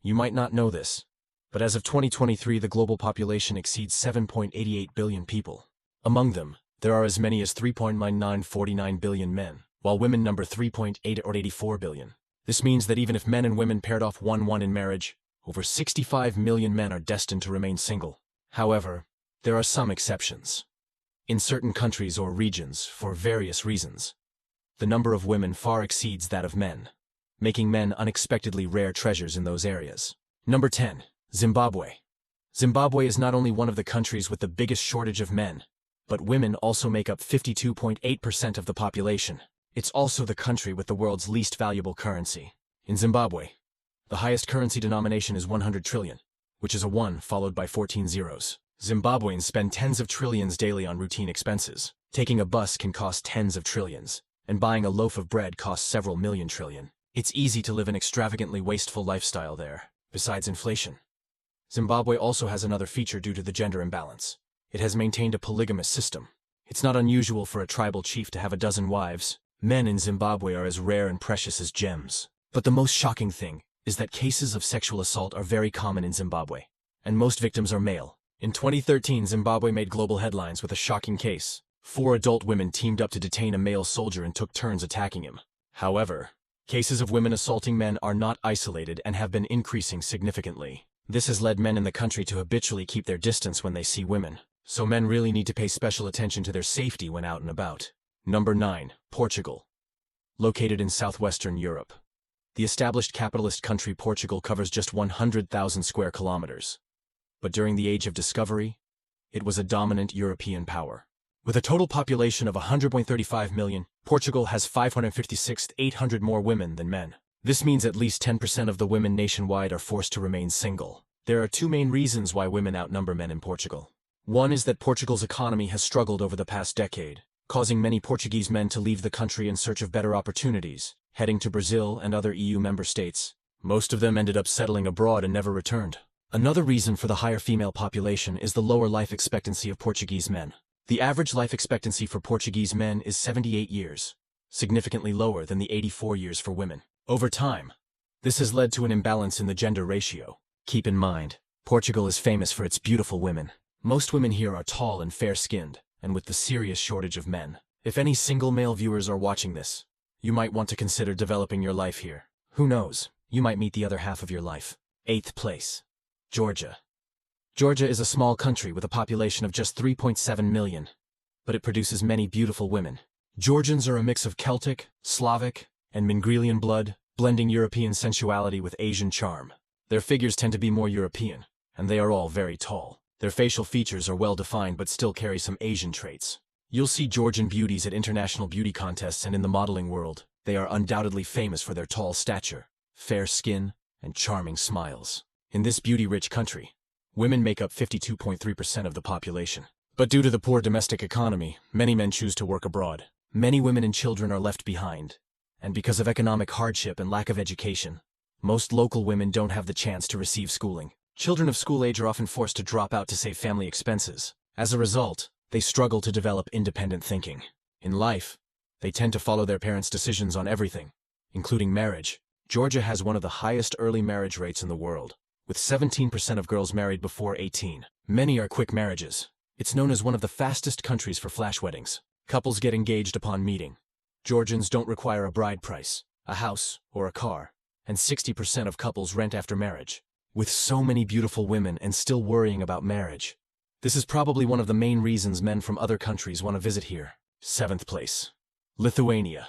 You might not know this, but as of 2023, the global population exceeds 7.88 billion people. Among them, there are as many as 3.9949 billion men, while women number 3.8 or 84 billion. This means that even if men and women paired off 1-1 in marriage, over 65 million men are destined to remain single. However, there are some exceptions. In certain countries or regions, for various reasons, the number of women far exceeds that of men, making men unexpectedly rare treasures in those areas. Number 10. Zimbabwe. Zimbabwe is not only one of the countries with the biggest shortage of men, but women also make up 52.8% of the population. It's also the country with the world's least valuable currency. In Zimbabwe, the highest currency denomination is 100 trillion, which is a 1 followed by 14 zeros. Zimbabweans spend tens of trillions daily on routine expenses. Taking a bus can cost tens of trillions, and buying a loaf of bread costs several million trillion. It's easy to live an extravagantly wasteful lifestyle there. Besides inflation, Zimbabwe also has another feature due to the gender imbalance. It has maintained a polygamous system. It's not unusual for a tribal chief to have a dozen wives. Men in Zimbabwe are as rare and precious as gems. But the most shocking thing is that cases of sexual assault are very common in Zimbabwe, and most victims are male. In 2013, Zimbabwe made global headlines with a shocking case. 4 adult women teamed up to detain a male soldier and took turns attacking him. However, cases of women assaulting men are not isolated and have been increasing significantly. This has led men in the country to habitually keep their distance when they see women. So men really need to pay special attention to their safety when out and about. Number 9. Portugal. Located in southwestern Europe, the established capitalist country Portugal covers just 100,000 square kilometers. But during the Age of Discovery, it was a dominant European power. With a total population of 100.35 million, Portugal has 556,800 more women than men. This means at least 10% of the women nationwide are forced to remain single. There are 2 main reasons why women outnumber men in Portugal. One is that Portugal's economy has struggled over the past decade, causing many Portuguese men to leave the country in search of better opportunities, heading to Brazil and other EU member states. Most of them ended up settling abroad and never returned. Another reason for the higher female population is the lower life expectancy of Portuguese men. The average life expectancy for Portuguese men is 78 years, significantly lower than the 84 years for women. Over time, this has led to an imbalance in the gender ratio. Keep in mind, Portugal is famous for its beautiful women. Most women here are tall and fair-skinned, and with the serious shortage of men. If any single male viewers are watching this, you might want to consider developing your life here. Who knows, you might meet the other half of your life. 8th place. Georgia. Georgia is a small country with a population of just 3.7 million, but it produces many beautiful women. Georgians are a mix of Celtic, Slavic, and Mongolian blood, blending European sensuality with Asian charm. Their figures tend to be more European, and they are all very tall. Their facial features are well defined but still carry some Asian traits. You'll see Georgian beauties at international beauty contests and in the modeling world. They are undoubtedly famous for their tall stature, fair skin, and charming smiles. In this beauty-rich country, women make up 52.3% of the population. But due to the poor domestic economy, many men choose to work abroad. Many women and children are left behind, and because of economic hardship and lack of education, most local women don't have the chance to receive schooling. Children of school age are often forced to drop out to save family expenses. As a result, they struggle to develop independent thinking. In life, they tend to follow their parents' decisions on everything, including marriage. Georgia has one of the highest early marriage rates in the world, with 17% of girls married before 18. Many are quick marriages. It's known as one of the fastest countries for flash weddings. Couples get engaged upon meeting. Georgians don't require a bride price, a house, or a car, and 60% of couples rent after marriage. With so many beautiful women and still worrying about marriage, this is probably one of the main reasons men from other countries want to visit here. 7th place. Lithuania.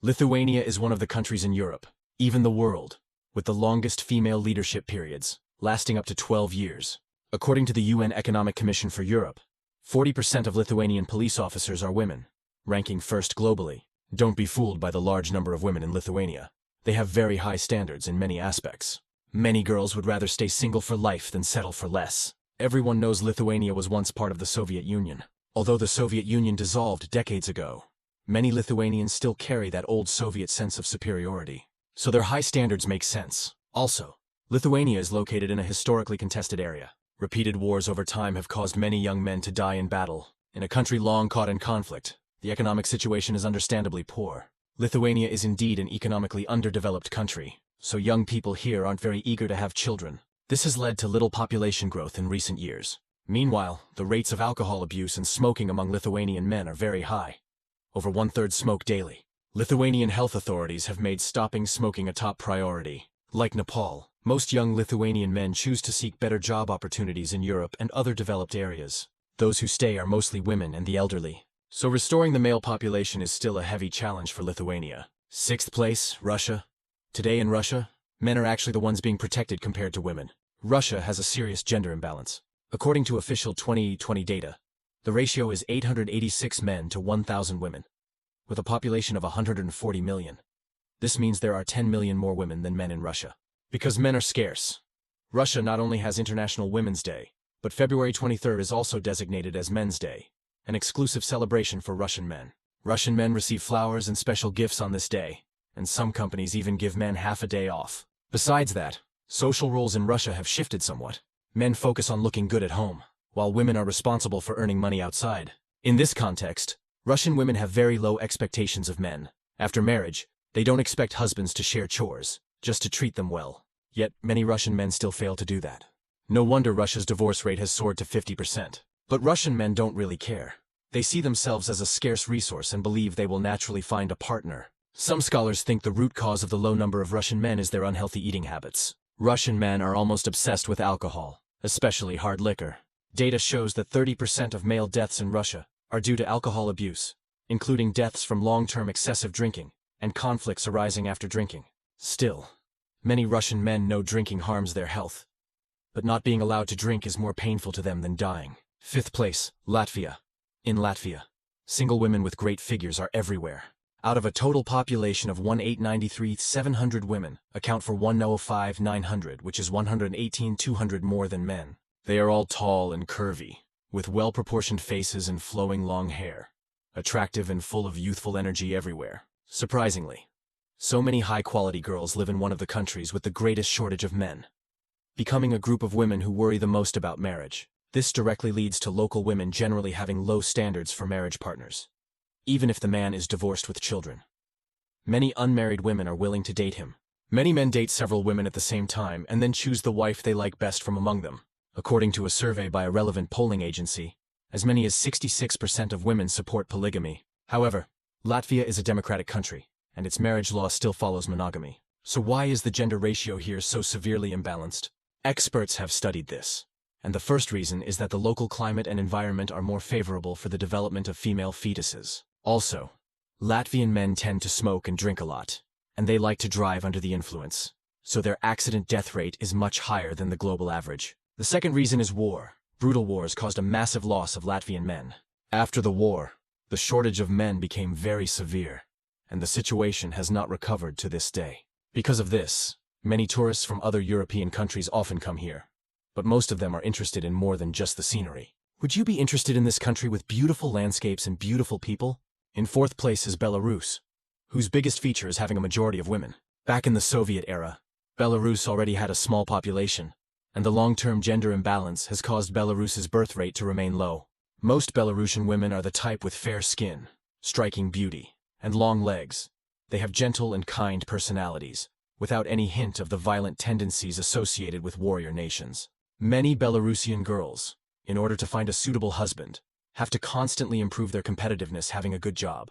Lithuania is one of the countries in Europe, even the world, with the longest female leadership periods, lasting up to 12 years. According to the UN Economic Commission for Europe, 40% of Lithuanian police officers are women, ranking first globally. Don't be fooled by the large number of women in Lithuania. They have very high standards in many aspects. Many girls would rather stay single for life than settle for less. Everyone knows Lithuania was once part of the Soviet Union. Although the Soviet Union dissolved decades ago, many Lithuanians still carry that old Soviet sense of superiority. So their high standards make sense. Also, Lithuania is located in a historically contested area. Repeated wars over time have caused many young men to die in battle. In a country long caught in conflict, the economic situation is understandably poor. Lithuania is indeed an economically underdeveloped country, so young people here aren't very eager to have children. This has led to little population growth in recent years. Meanwhile, the rates of alcohol abuse and smoking among Lithuanian men are very high. Over 1/3 smoke daily. Lithuanian health authorities have made stopping smoking a top priority. Like Nepal, most young Lithuanian men choose to seek better job opportunities in Europe and other developed areas. Those who stay are mostly women and the elderly. So restoring the male population is still a heavy challenge for Lithuania. 6th place, Russia. Today in Russia, men are actually the ones being protected compared to women. Russia has a serious gender imbalance. According to official 2020 data, the ratio is 886 men to 1,000 women, with a population of 140 million. This means there are 10 million more women than men in Russia. Because men are scarce, Russia not only has International Women's Day, but February 23rd is also designated as Men's Day, an exclusive celebration for Russian men. Russian men receive flowers and special gifts on this day, and some companies even give men half a day off. Besides that, social roles in Russia have shifted somewhat. Men focus on looking good at home, while women are responsible for earning money outside. In this context, Russian women have very low expectations of men. After marriage, they don't expect husbands to share chores, just to treat them well. Yet, many Russian men still fail to do that. No wonder Russia's divorce rate has soared to 50%. But Russian men don't really care. They see themselves as a scarce resource and believe they will naturally find a partner. Some scholars think the root cause of the low number of Russian men is their unhealthy eating habits. Russian men are almost obsessed with alcohol, especially hard liquor. Data shows that 30% of male deaths in Russia are due to alcohol abuse, including deaths from long-term excessive drinking and conflicts arising after drinking. Still, many Russian men know drinking harms their health, but not being allowed to drink is more painful to them than dying. 5th place, Latvia. In Latvia, single women with great figures are everywhere. Out of a total population of 1,893,700 women, account for 105,900, which is 118,200 more than men. They are all tall and curvy, with well-proportioned faces and flowing long hair, attractive and full of youthful energy everywhere. Surprisingly, so many high-quality girls live in one of the countries with the greatest shortage of men, becoming a group of women who worry the most about marriage. This directly leads to local women generally having low standards for marriage partners, even if the man is divorced with children. Many unmarried women are willing to date him. Many men date several women at the same time and then choose the wife they like best from among them. According to a survey by a relevant polling agency, as many as 66% of women support polygamy. However, Latvia is a democratic country, and its marriage law still follows monogamy. So why is the gender ratio here so severely imbalanced? Experts have studied this, and the first reason is that the local climate and environment are more favorable for the development of female fetuses. Also, Latvian men tend to smoke and drink a lot, and they like to drive under the influence, so their accident death rate is much higher than the global average. The second reason is war. Brutal wars caused a massive loss of Latvian men. After the war, the shortage of men became very severe, and the situation has not recovered to this day. Because of this, many tourists from other European countries often come here, but most of them are interested in more than just the scenery. Would you be interested in this country with beautiful landscapes and beautiful people? In 4th place is Belarus, whose biggest feature is having a majority of women. Back in the Soviet era, Belarus already had a small population, and the long-term gender imbalance has caused Belarus's birth rate to remain low. Most Belarusian women are the type with fair skin, striking beauty, and long legs. They have gentle and kind personalities, without any hint of the violent tendencies associated with warrior nations. Many Belarusian girls, in order to find a suitable husband, have to constantly improve their competitiveness having a good job,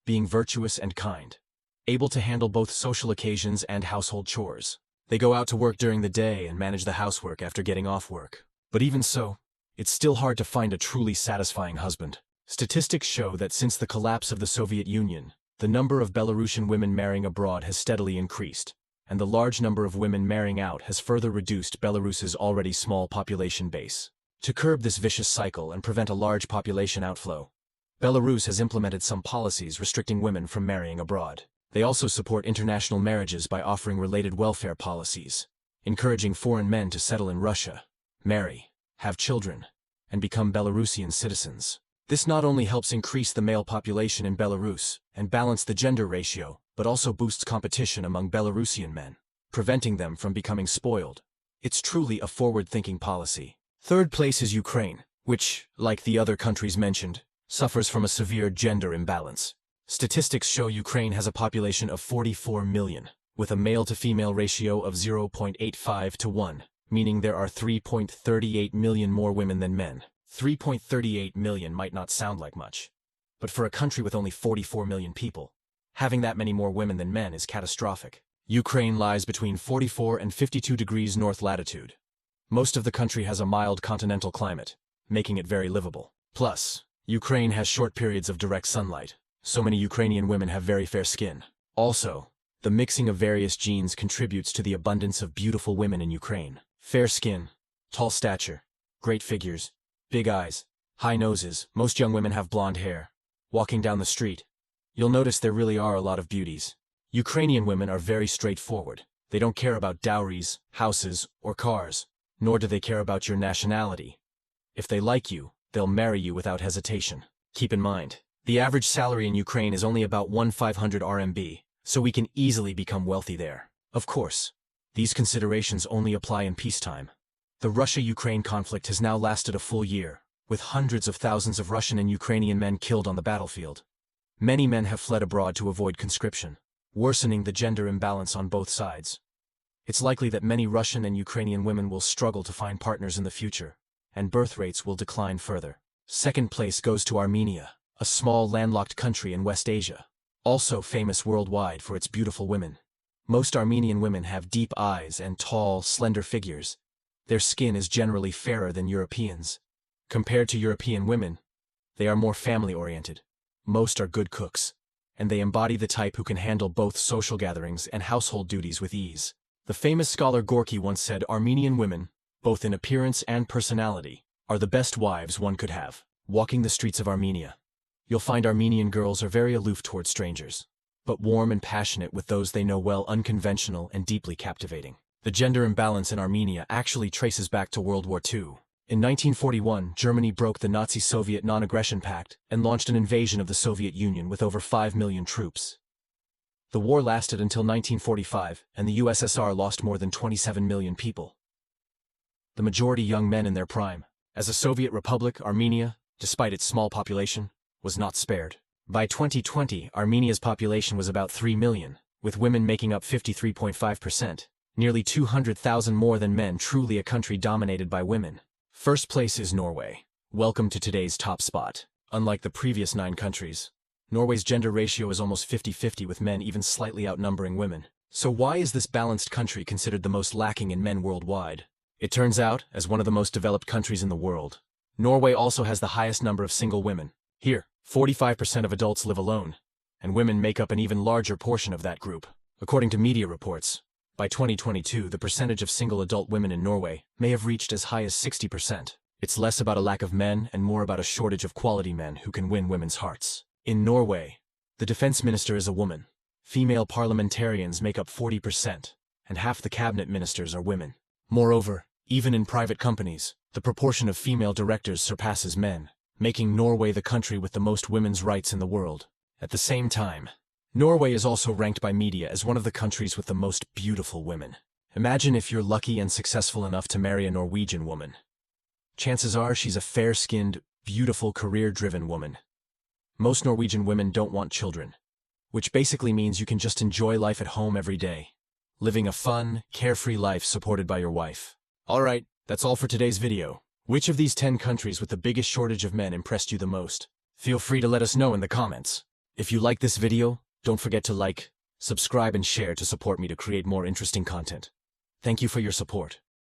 being virtuous and kind, able to handle both social occasions and household chores. They go out to work during the day and manage the housework after getting off work. But even so, it's still hard to find a truly satisfying husband. Statistics show that since the collapse of the Soviet Union, the number of Belarusian women marrying abroad has steadily increased, and the large number of women marrying out has further reduced Belarus's already small population base. To curb this vicious cycle and prevent a large population outflow, Belarus has implemented some policies restricting women from marrying abroad. They also support international marriages by offering related welfare policies, encouraging foreign men to settle in Russia, marry, have children, and become Belarusian citizens. This not only helps increase the male population in Belarus and balance the gender ratio, but also boosts competition among Belarusian men, preventing them from becoming spoiled. It's truly a forward-thinking policy. 3rd place is Ukraine, which, like the other countries mentioned, suffers from a severe gender imbalance. Statistics show Ukraine has a population of 44 million, with a male-to-female ratio of 0.85 to 1, meaning there are 3.38 million more women than men. 3.38 million might not sound like much, but for a country with only 44 million people, having that many more women than men is catastrophic. Ukraine lies between 44 and 52 degrees north latitude. Most of the country has a mild continental climate, making it very livable. Plus, Ukraine has short periods of direct sunlight, so many Ukrainian women have very fair skin. Also, the mixing of various genes contributes to the abundance of beautiful women in Ukraine. Fair skin, tall stature, great figures, big eyes, high noses. Most young women have blonde hair. Walking down the street, you'll notice there really are a lot of beauties. Ukrainian women are very straightforward. They don't care about dowries, houses, or cars, nor do they care about your nationality. If they like you, they'll marry you without hesitation. Keep in mind, the average salary in Ukraine is only about 1,500 RMB, so we can easily become wealthy there. Of course, these considerations only apply in peacetime. The Russia-Ukraine conflict has now lasted a full year, with hundreds of thousands of Russian and Ukrainian men killed on the battlefield. Many men have fled abroad to avoid conscription, worsening the gender imbalance on both sides. It's likely that many Russian and Ukrainian women will struggle to find partners in the future, and birth rates will decline further. Second place goes to Armenia, a small landlocked country in West Asia, also famous worldwide for its beautiful women. Most Armenian women have deep eyes and tall, slender figures. Their skin is generally fairer than Europeans. Compared to European women, they are more family-oriented. Most are good cooks, and they embody the type who can handle both social gatherings and household duties with ease. The famous scholar Gorky once said Armenian women, both in appearance and personality, are the best wives one could have. Walking the streets of Armenia, you'll find Armenian girls are very aloof toward strangers, but warm and passionate with those they know well, unconventional and deeply captivating. The gender imbalance in Armenia actually traces back to World War II. In 1941, Germany broke the Nazi-Soviet non-aggression pact and launched an invasion of the Soviet Union with over 5 million troops. The war lasted until 1945, and the USSR lost more than 27 million people, the majority young men in their prime. As a Soviet republic, Armenia, despite its small population, was not spared. By 2020, Armenia's population was about 3 million, with women making up 53.5%, nearly 200,000 more than men, truly a country dominated by women. First place is Norway. Welcome to today's top spot. Unlike the previous 9 countries, Norway's gender ratio is almost 50-50, with men even slightly outnumbering women. So why is this balanced country considered the most lacking in men worldwide? It turns out, as one of the most developed countries in the world, Norway also has the highest number of single women. Here, 45% of adults live alone, and women make up an even larger portion of that group. According to media reports, by 2022, the percentage of single adult women in Norway may have reached as high as 60%. It's less about a lack of men and more about a shortage of quality men who can win women's hearts. In Norway, the defense minister is a woman. Female parliamentarians make up 40%, and half the cabinet ministers are women. Moreover, even in private companies, the proportion of female directors surpasses men, making Norway the country with the most women's rights in the world. At the same time, Norway is also ranked by media as one of the countries with the most beautiful women. Imagine if you're lucky and successful enough to marry a Norwegian woman. Chances are she's a fair-skinned, beautiful, career-driven woman. Most Norwegian women don't want children, which basically means you can just enjoy life at home every day, living a fun, carefree life supported by your wife. Alright, that's all for today's video. Which of these 10 countries with the biggest shortage of men impressed you the most? Feel free to let us know in the comments. If you like this video, don't forget to like, subscribe and share to support me to create more interesting content. Thank you for your support.